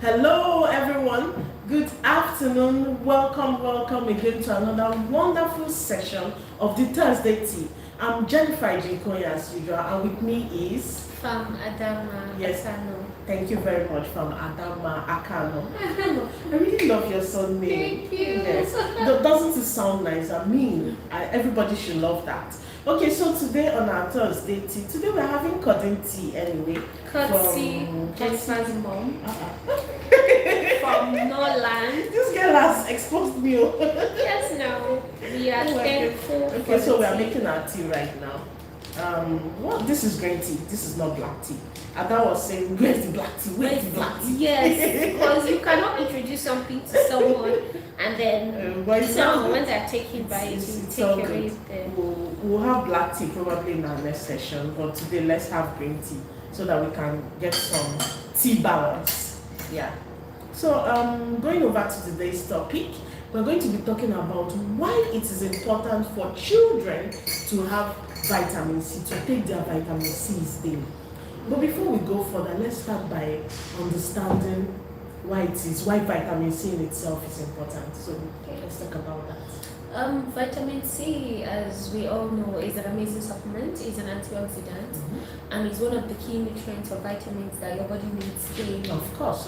Hello, everyone. Good afternoon. Welcome again to another wonderful session of the Thursday Tea. I'm Jennifer Jinkoya as usual, and with me is From Adama yes. Asano. Thank you very much from Adama Akano. I really love your son name. Thank you. Yes. Doesn't it sound nice? I mean, everybody should love that. Okay, so today on our Thursday tea, today we're having cotton tea anyway. Courtesy Jennifer's mom from Norland. This girl has exposed me. Yes, no. We are thankful. Okay, so we are making our tea right now. Well, this is green tea. This is not black tea. Ada was saying, where's the black tea? Where's the black tea? Yes, because you cannot introduce something to someone and then when they're taken by it, you take away the... We'll have black tea probably in our next session, but today let's have green tea so that we can get some tea balance. Yeah. So going over to today's topic, we're going to be talking about why it is important for children to have vitamin C, to take their vitamin C's daily. But before we go further, let's start by understanding why vitamin C in itself is important. So let's talk about that. Vitamin C, as we all know, is an amazing supplement. It's an antioxidant, and it's one of the key nutrients or vitamins that your body needs daily. Of course.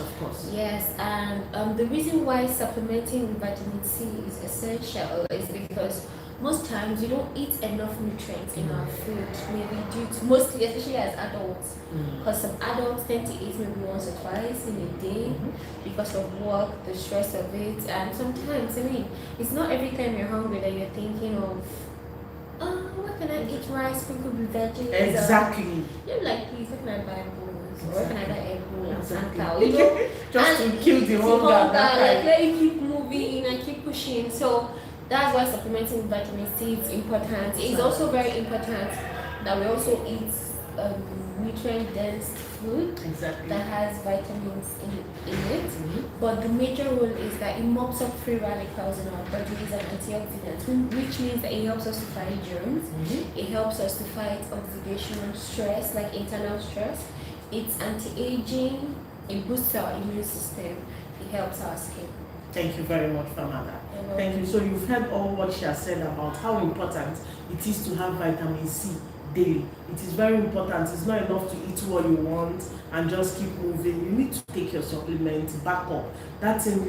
Yes, and the reason why supplementing with vitamin C is essential is because most times we don't eat enough nutrients in our food, maybe due to mostly, especially as adults, because some adults tend to eat maybe once or twice in a day because of work, the stress of it, and sometimes, I mean, it's not every time you're hungry that you're thinking of, what can I eat, rice sprinkled with veggies? Exactly. You're like, please, what can I buy bowls? Or what can I buy egg rolls and Exactly. cow? You know, just to kill the hunger. Like, let you keep moving and keep pushing. So that's why supplementing with vitamin C is important. It's also very important that we also eat nutrient-dense food that has vitamins in it. But the major role is that it mops up free radicals in our body. It's an antioxidant, which means that it helps us to fight germs. It helps us to fight oxidational stress, like internal stress. It's anti-aging. It boosts our immune system. It helps our skin. Thank you very much, Famada. Thank you. So you've heard all what she has said about how important it is to have vitamin C daily. It is very important. It's not enough to eat what you want and just keep moving. You need to take your supplements back up. That's in,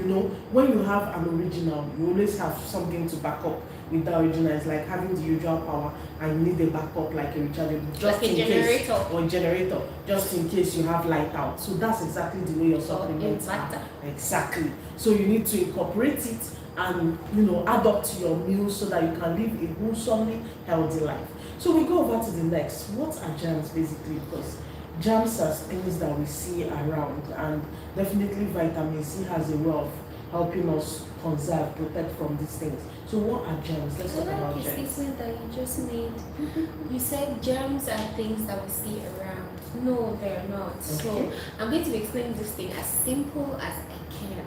when you have an original, you always have something to back up with the original. It's like having the usual power and you need a backup like a rechargeable, just like in generator. case, or generator, just in case you have light out. So that's exactly the way your supplements are. Exactly. So you need to incorporate it and add up to your meals so that you can live a wholesomely healthy life. So we go over to the next. What are germs basically? Because germs are things that we see around, and definitely vitamin C has a way of helping us conserve, protect from these things. So what are germs? Let's talk about germs. The statement that you just made. You said germs are things that we see around. No, they're not. Okay. So I'm going to explain this thing as simple as I can.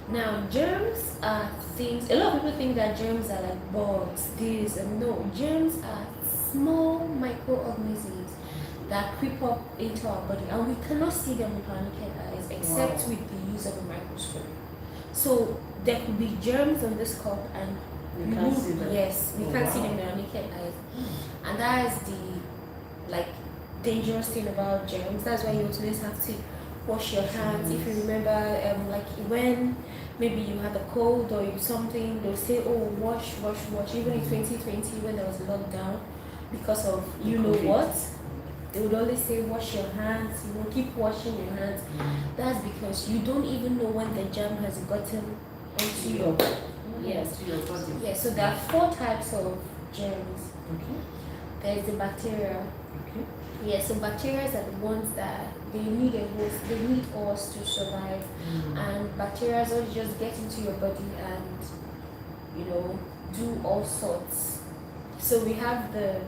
Now, germs are things, a lot of people think that germs are like bugs, this, and no. Germs are small microorganisms that creep up into our body, and we cannot see them with our naked eyes except with the use of a microscope. So there could be germs on this cup, and we can't see them. Yes, we can't see them with our naked eyes, and that is the dangerous thing about germs. That's why you always have to wash your hands. If you remember, like when maybe you had a cold or something, they'll say, oh, wash. Even in 2020 when there was a lockdown, because of what, they would always say wash your hands, keep washing your hands. That's because you don't even know when the germ has gotten onto your body. Yes. Yes, so there are 4 types of germs. There's the bacteria. Yes, so bacteria are the ones that they need a host, they need us to survive. And bacteria will just get into your body and do all sorts. So we have the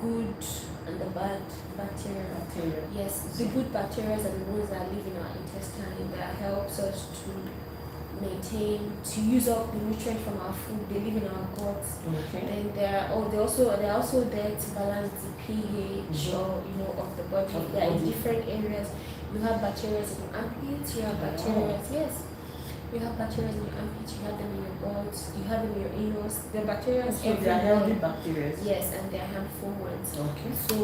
good and the bad bacteria. Yes, the good bacteria are the ones that live in our intestine, that helps us to use up the nutrient from our food. They live in our guts. And they're also there to balance the pH of the body. They are in different areas You have bacteria in your armpits, you have bacteria, yes. You have bacteria in your armpits, you have them in your guts, you have them in your anus. The bacteria is So they are healthy bacteria. Yes, and they are harmful ones. Okay. So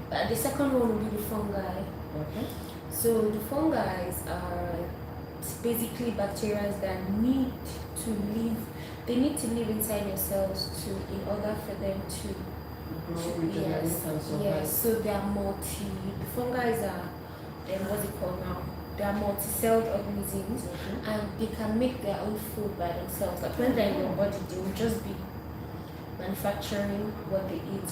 the second one will be the fungi. Okay. So the fungi are basically bacteria that need to live. They need to live inside your cells in order for them to grow, yes. So they are the fungi are what's it called now? They are multi-celled organisms, and they can make their own food by themselves. Like when they're in your body, they will just be manufacturing what they eat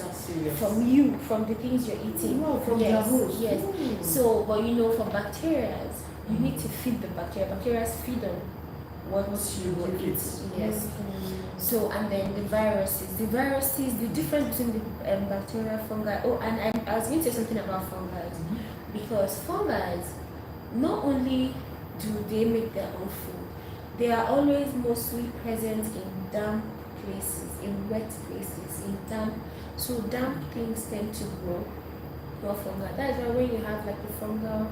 from you, from the things you're eating. No, from their host. Yes. So, but for bacteria, you need to feed the bacteria. Bacteria feed on what you will eat. Yes. So, and then the viruses, the difference between the bacteria, fungi. Oh, and I was going to say something about fungi, because fungi, not only do they make their own food, they are always mostly present in damp places, in wet places, in damp. So damp things tend to grow, not fungi. That is why when you have like a fungal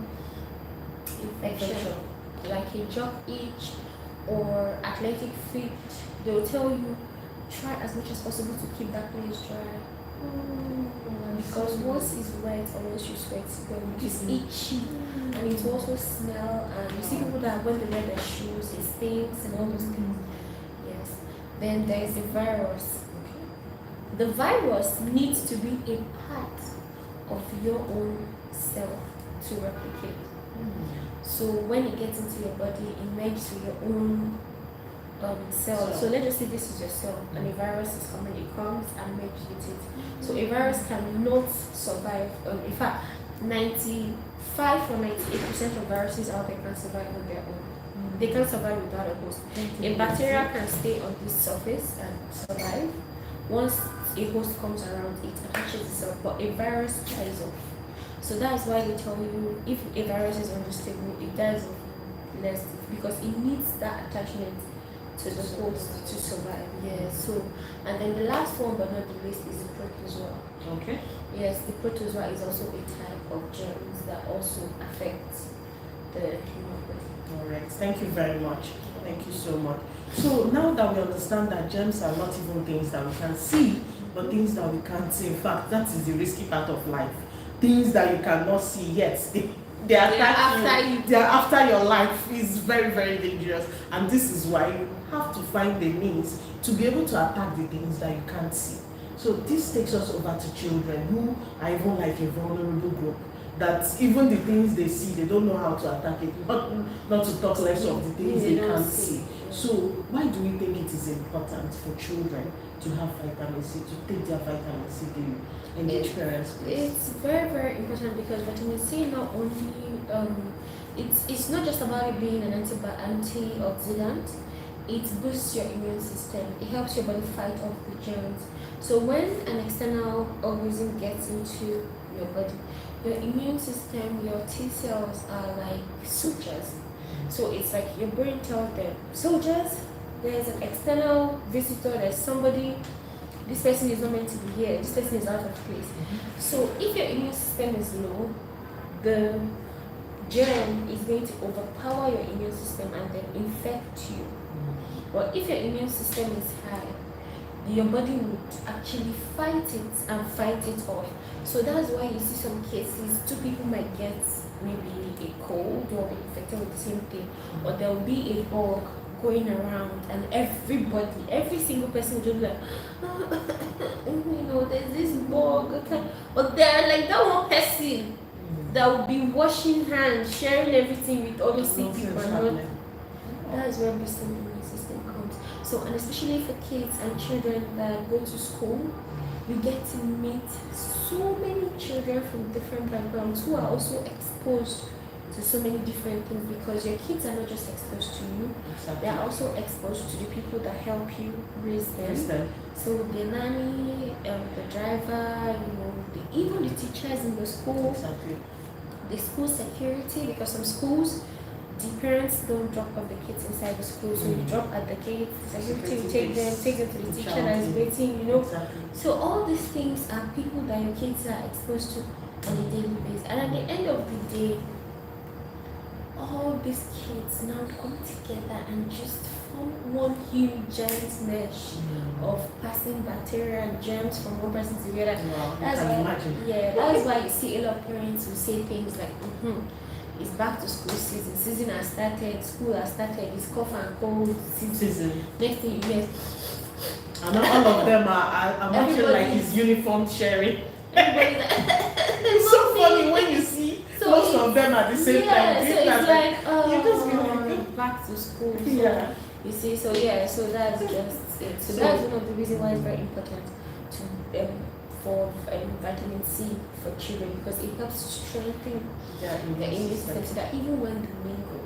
infection, like a jock itch or athletic feet, they will tell you try as much as possible to keep that place dry. Because once it's wet or once you sweat, it's itchy and it will also smell. And you see people that when they wear their shoes, it stinks and all those things. Yes. Then there is the virus. The virus needs to be a part of your own cell to replicate. So when it gets into your body, it merges with your own cell. So let's just say this is your cell, and a virus is coming, it comes and merges with it. So a virus cannot survive. In fact, 95 or 98% of viruses out there can survive on their own. They can't survive without a host. A bacteria can stay on this surface and survive. Once a host comes around, it attaches itself, but a virus dies off. So that's why they tell you if a virus is unstable, it dies off less because it needs that attachment to the host to survive. Yes. So, and then the last one but not the least is the protozoa. Okay. Yes, the protozoa is also a type of germs that also affects the human body. All right. Thank you very much. Thank you so much. So now that we understand that germs are not even things that we can see, but things that we can't see. In fact, that is the risky part of life. Things that you cannot see yet. They are after you. They are after your life. Is very, very dangerous. And this is why you have to find the means to be able to attack the things that you can't see. So this takes us over to children who are even like a vulnerable group. That even the things they see, they don't know how to attack it. Not to talk less of the things they can't see. So why do we think it is important for children to have vitamin C, to take their vitamin C daily? Engage parents, please. It's very, very important because vitamin C not only it's not just about it being an antioxidant. It boosts your immune system. It helps your body fight off the germs. So when an external organism gets into your body, your immune system, your T cells are like soldiers. So it's like your brain tells them, soldiers, there's an external visitor, there's somebody, this person is not meant to be here, this person is out of place. So if your immune system is low, the germ is going to overpower your immune system and then infect you. But if your immune system is high, your body would actually fight it and fight it off. So that's why you see some cases, two people might get maybe a cold or be infected with the same thing, or there will be a bug going around and every single person will just be like, there's this bug. But they're like that one person that will be washing hands, sharing everything with all those sick people. That is where boosting the immune system comes. So, and especially for kids and children that go to school, you get to meet so many children from different backgrounds who are also exposed to so many different things, because your kids are not just exposed to you, they are also exposed to the people that help you raise them. So the nanny, the driver, even the teachers in the school, the school security, because some schools, the parents don't drop off the kids inside the school, so you drop at the gate, the security will take them to the teacher that is waiting, So all these things are people that your kids are exposed to on a daily basis. And at the end of the day, all these kids now come together and just form one huge giant mesh of passing bacteria and germs from one person to the other. Wow, That's you can why, imagine. yeah, that's why you see a lot of parents who say things like, it's back to school season has started, school has started, it's cough and cold season. Next thing you hear, and all of them are matching like his uniform sharing. It's so funny when you see most of them at the same time. So it's like, you just be like, back to school. So, yeah. you see, so that's just it. So that's one of the reasons why it's very important to for vitamin C for children, because it helps strengthen the immune system so that even when they mingle,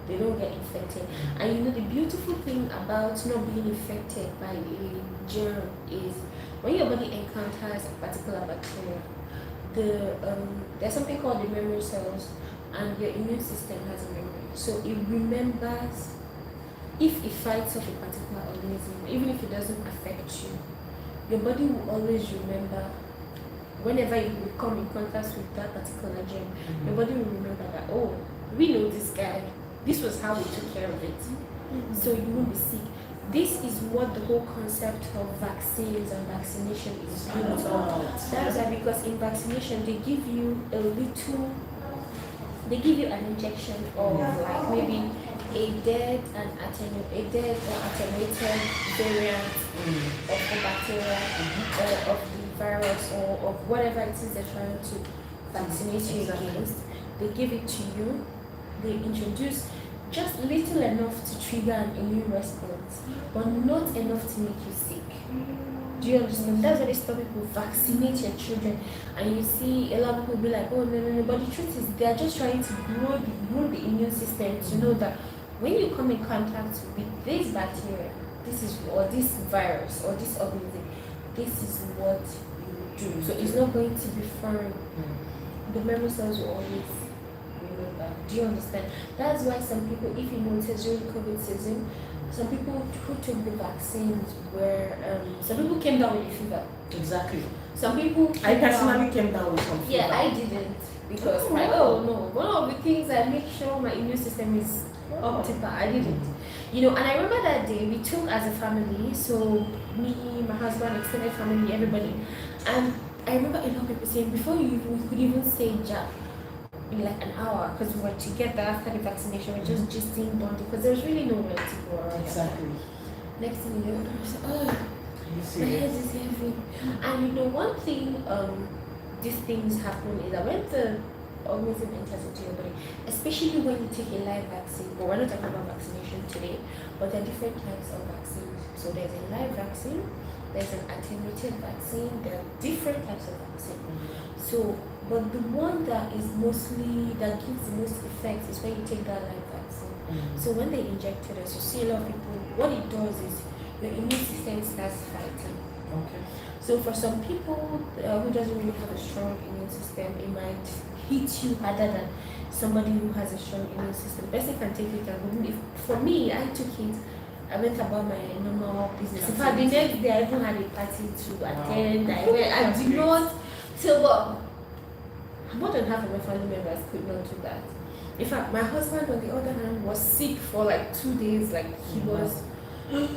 they don't get infected. And you know, the beautiful thing about not being infected by a germ is when your body encounters a particular bacteria, there's something called the memory cells, and your immune system has a memory. So it remembers if it fights off a particular organism, even if it doesn't affect you, your body will always remember. Whenever you will come in contact with that particular germ, your body will remember that, oh, we know this guy. This was how we took care of it. So you won't be sick. This is what the whole concept of vaccines and vaccination is built on. That's why, because in vaccination they give you an injection of like maybe a dead or attenuated variant of the bacteria or of the virus or of whatever it is they're trying to vaccinate you against. They give it to you. They introduce just little enough to trigger an immune response, but not enough to make you sick. Do you understand? That's why they stop people vaccinate your children. And you see a lot of people be like, oh no. But the truth is they're just trying to grow the immune system to know that when you come in contact with this bacteria, or this virus or this organism, this is what you do. So it's not going to be foreign. The memory cells will always remember. Do you understand? That's why some people, if you notice during COVID season, some people who took the vaccines were some people came down with a fever. Exactly. Some people I personally came down with some fever. Yeah, I didn't, because one of the things I make sure my immune system is up to par. I didn't. You know, and I remember that day we took as a family, so me, my husband, extended family, everybody. And I remember a lot of people saying before we could even say jab in like an hour, because we were together after the vaccination, we just gisting bonding, because there was really nowhere to go around. Exactly. Next thing you know, I was like, my head is heavy. And you know, one thing these things happen is that when the organism enters into your body, especially when you take a live vaccine, but we're not talking about vaccination today, but there are different types of vaccines. So there's a live vaccine, there's an attenuated vaccine, there are different types of vaccine. So, but the one that gives the most effect is when you take that live vaccine. So when they injected us, you see a lot of people, what it does is your immune system starts fighting. Okay. So for some people who doesn't really have a strong immune system, it might hit you harder than somebody who has a strong immune system. The person can take it and for me, I took it. I went about my normal business. In fact, the next day I even had a party to attend. I did not. So, more than half of my family members could not do that. In fact, my husband, on the other hand, was sick for like 2 days. Like he was. I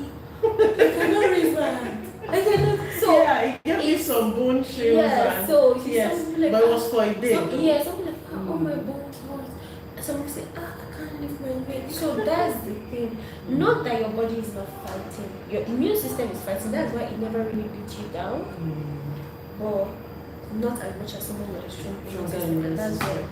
cannot raise my hand. I cannot. So yeah, it gave me some bone chills. Yeah. So yes, like, but it was for a day. Something like, oh my bones hurt. Someone say, I can't lift my leg. So that's the thing. Not that your body is not fighting. Your immune system is fighting. That's why it never really beats you down. But not as much as someone with a strong immune system. And that's why.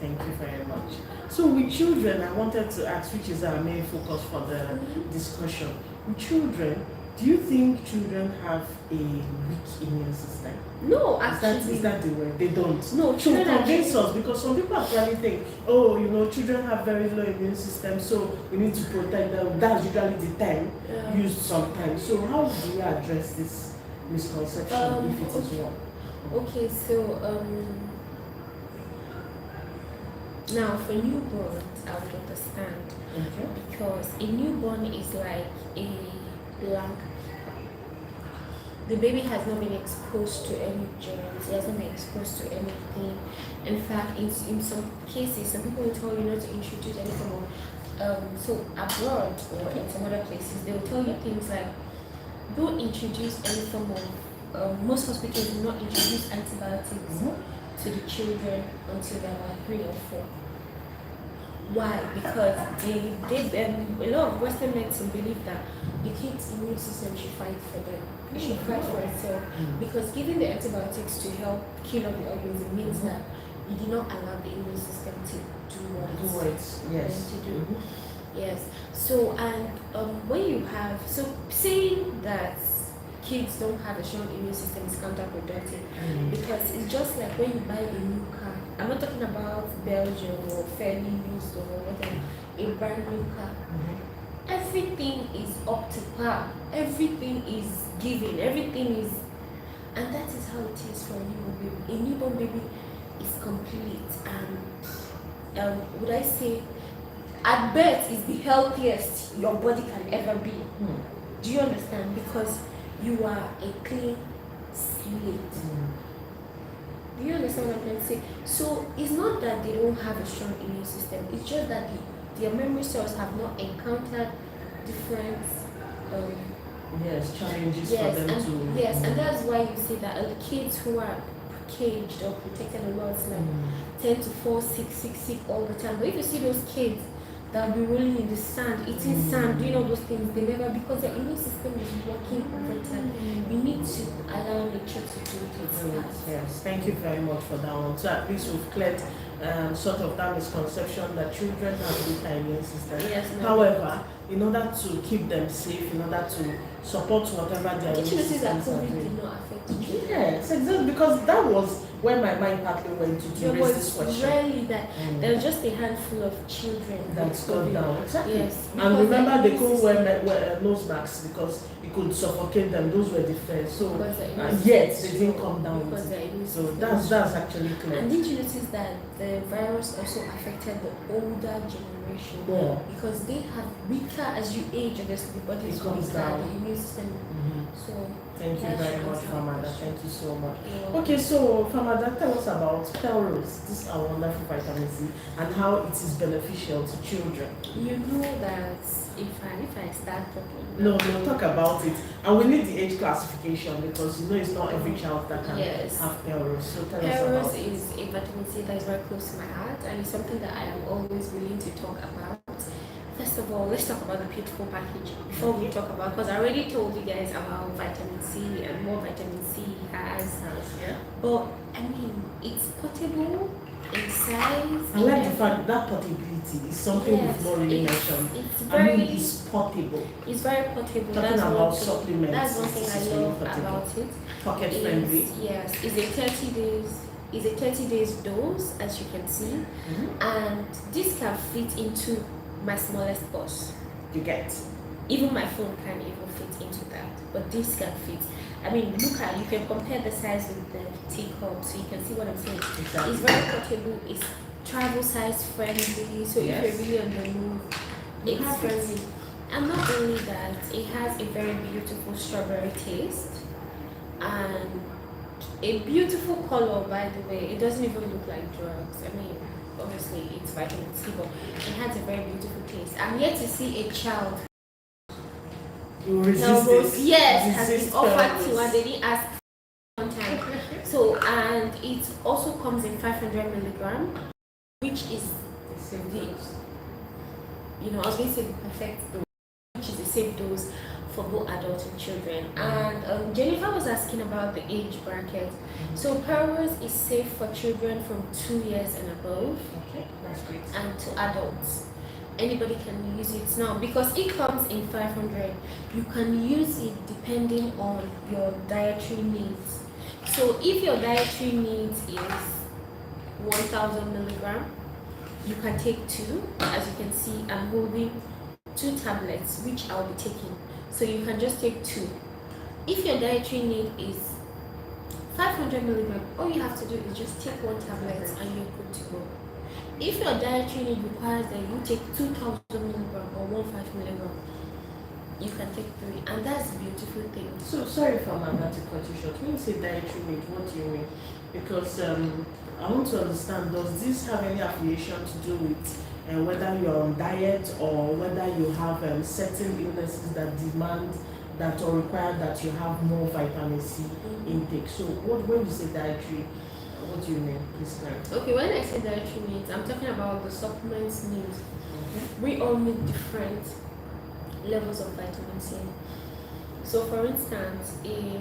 Thank you very much. So with children, I wanted to ask, which is our main focus for the discussion. With children, do you think children have a weak immune system? No, actually. Is that the word? They don't. No, children convince us, because some people actually think, children have very low immune system, so we need to protect them. That's usually the term used sometimes. So how do you address this misconception if it is wrong? Okay, so now for newborns, I would understand. Okay. Because a newborn is like a blank. the baby has not been exposed to any germs, he hasn't been exposed to anything. In fact, in some cases, some people will tell you not to introduce any form of, so abroad or in some other places, they will tell you things like, don't introduce any form of, most hospitals do not introduce antibiotics to the children until they are 3 or 4. Why? Because a lot of Western medicine believe that the kid's immune system should fight for them. It should fight for itself. Because giving the antibiotics to help kill off the organism means that you do not allow the immune system to do what it's yes. to do. Yes. So, and when you have, so saying that kids don't have a strong immune system is counterproductive, because it's just like when you buy a new car. I'm not talking about Belgium or fairly used or whatever, a brand new car. Everything is up to par. Everything is given. Everything is, and that is how it is for a newborn baby. A newborn baby is complete, and would I say, at birth is the healthiest your body can ever be. Do you understand? Because you are a clean slate. Do you understand what I'm trying to say? So it's not that they don't have a strong immune system. It's just that their memory cells have not encountered different challenges for them to. Yes, and that's why you see that kids who are caged or protected a lot tend to fall sick all the time. But if you see those kids that will be rolling in the sand, eating sand, doing all those things, they never, because their immune system is working over time. You need to allow nature to do it. Yes, thank you very much for that one. So at least we've cleared sort of that misconception that children have weaker immune system. Yes, however, in order to keep them safe, in order to support whatever their immune system are doing. did not affect children? Yes, exactly, because that was when my mind partly went to raise this question. Rarely that there was just a handful of children that's gone down. Exactly. Yes. And remember, they couldn't wear nose masks because it could suffocate them. Those were the fears. So yet they didn't come down. So that's actually clear. And did you notice that the virus also affected the older generation? Yeah. Because they have weaker as you age, obviously the body comes down, the immune system. So thank you very much, Famada. Thank you so much. Okay, so Famada, tell us about PELROZE. This is our wonderful vitamin C and how it is beneficial to children. You know that if I start talking. No, talk about it. And we need the age classification because it's not every child that can have PELROZE. So tell us about it. PELROZE is a vitamin C that is very close to my heart, and it's something that I am always willing to talk about. First of all, let's talk about the beautiful package before we talk about, because I already told you guys about vitamin C and what vitamin C has. But I mean, it's portable in size. I like the fact that portability is something we've not really mentioned. It's portable. It's very portable. Talking about supplements. That's one thing I love about it. Pocket friendly. Yes, it's a 30 days dose, as you can see, and this can fit into my smallest purse. You get. Even my phone can't even fit into that, but this can fit. I mean, you can compare the size with the teacup, so you can see what I'm saying. Exactly. It's very portable. It's travel size friendly, so if you're really on the move, it's friendly. And not only that, it has a very beautiful strawberry taste and a beautiful color. By the way, it doesn't even look like drugs. I mean, obviously it's vitamin C, but it has a very beautiful taste. I'm yet to see a child has been offered to, and they didn't ask one time. So, and it also comes in 500 milligram, which is I was going to say the perfect dose, which is the same dose for both adults and children. And Jennifer was asking about the age bracket. So PELROZE is safe for children from 2 years and above. Okay, that's great. And to adults. Anybody can use it now because it comes in 500. You can use it depending on your dietary needs. So if your dietary needs is 1000 milligram, you can take 2. As you can see, I'm holding 2 tablets, which I'll be taking. So you can just take 2. If your dietary need is 500 milligram, all you have to do is just take 1 tablet and you're good to go. If your dietary need requires that you take 2000 milligram or 15 milligram, you can take 3, and that's the beautiful thing. So sorry for Amanda to cut you short. When you say dietary need, what do you mean? Because I want to understand, does this have any affiliation to do with whether you're on diet or whether you have certain illnesses that demand that or require that you have more vitamin C intake? So when you say dietary, what do you mean? Please clarify. Okay, when I say dietary needs, I'm talking about the supplements needs. Okay. We all need different levels of vitamin C. So for instance, a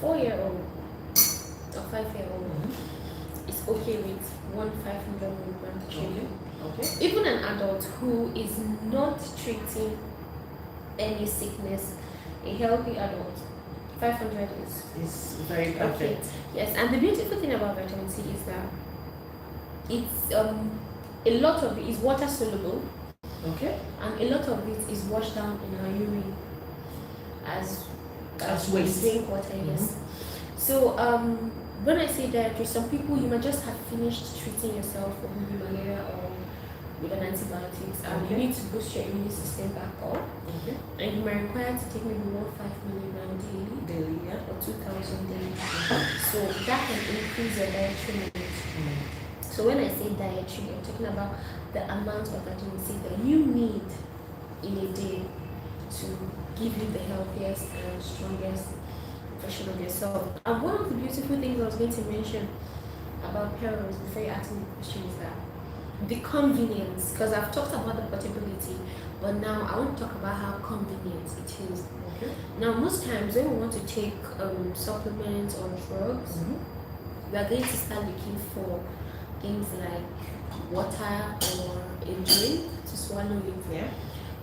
4-year-old or 5-year-old is okay with 500 milligram daily. Okay. Even an adult who is not treating any sickness, a healthy adult, 500 is very perfect. Okay. Yes, and the beautiful thing about vitamin C is that it's a lot of it is water soluble. Okay. And a lot of it is washed down in our urine as waste. Drink water, yes. So when I say dietary, some people you might just have finished treating yourself for maybe malaria or with an antibiotics, and you need to boost your immune system back up. Okay. And you might require to take maybe 5 milligram daily, Yeah. or 2,000 daily. So that can increase your dietary needs. So when I say dietary, I'm talking about the amount of vitamin C that you need in a day to give you the healthiest and strongest version of yourself. And one of the beautiful things I was going to mention about PELROZE before you ask me the question is that the convenience, because I've talked about the portability, but now I want to talk about how convenient it is. Okay. Now, most times when we want to take supplements or drugs, we are going to start looking for things like water or a drink to swallow it. Yeah.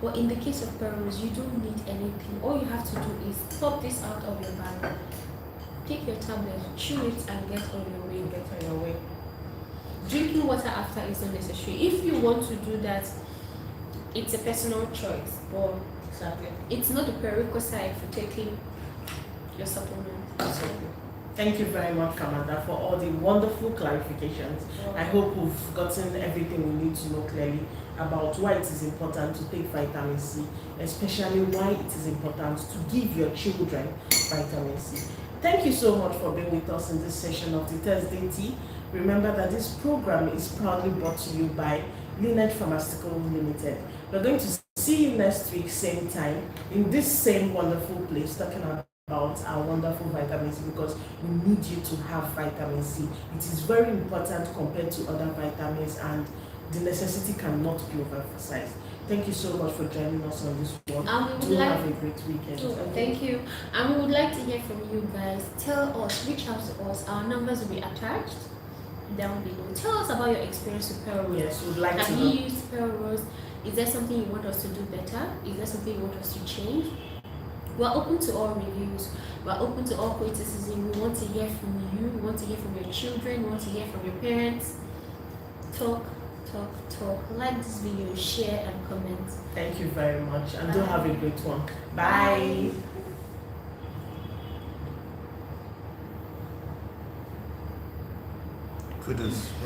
But in the case of PELROZE, you don't need anything. All you have to do is pop this out of your bag, take your tablet, chew it, and get on your way. Get on your way. Drinking water after is not necessary. If you want to do that, it's a personal choice, but Exactly. it's not a prerequisite for taking your supplement. Absolutely. Thank you very much, Amanda, for all the wonderful clarifications. I hope we've gotten everything we need to know clearly about why it is important to take vitamin C, especially why it is important to give your children vitamin C. Thank you so much for being with us in this session of the Thursday Tea. Remember that this program is proudly brought to you by Lineage Pharmaceutical Limited. We're going to see you next week, same time, in this same wonderful place, talking about our wonderful vitamin C, because we need you to have vitamin C. It is very important compared to other vitamins, and the necessity cannot be overemphasized. Thank you so much for joining us on this one. Do have a great weekend. Thank you. And we would like to hear from you guys. Tell us, reach out to us. Our numbers will be attached down below. Tell us about your experience with PELROZE. Yes, we'd like to Have know. you used PELROZE? Is there something you want us to do better? Is there something you want us to change? We're open to all reviews. We're open to all criticism. We want to hear from you. We want to hear from your children. We want to hear from your parents. Talk. Like this video, share and comment. Thank you very much, and do have a great one. Bye. Goodness.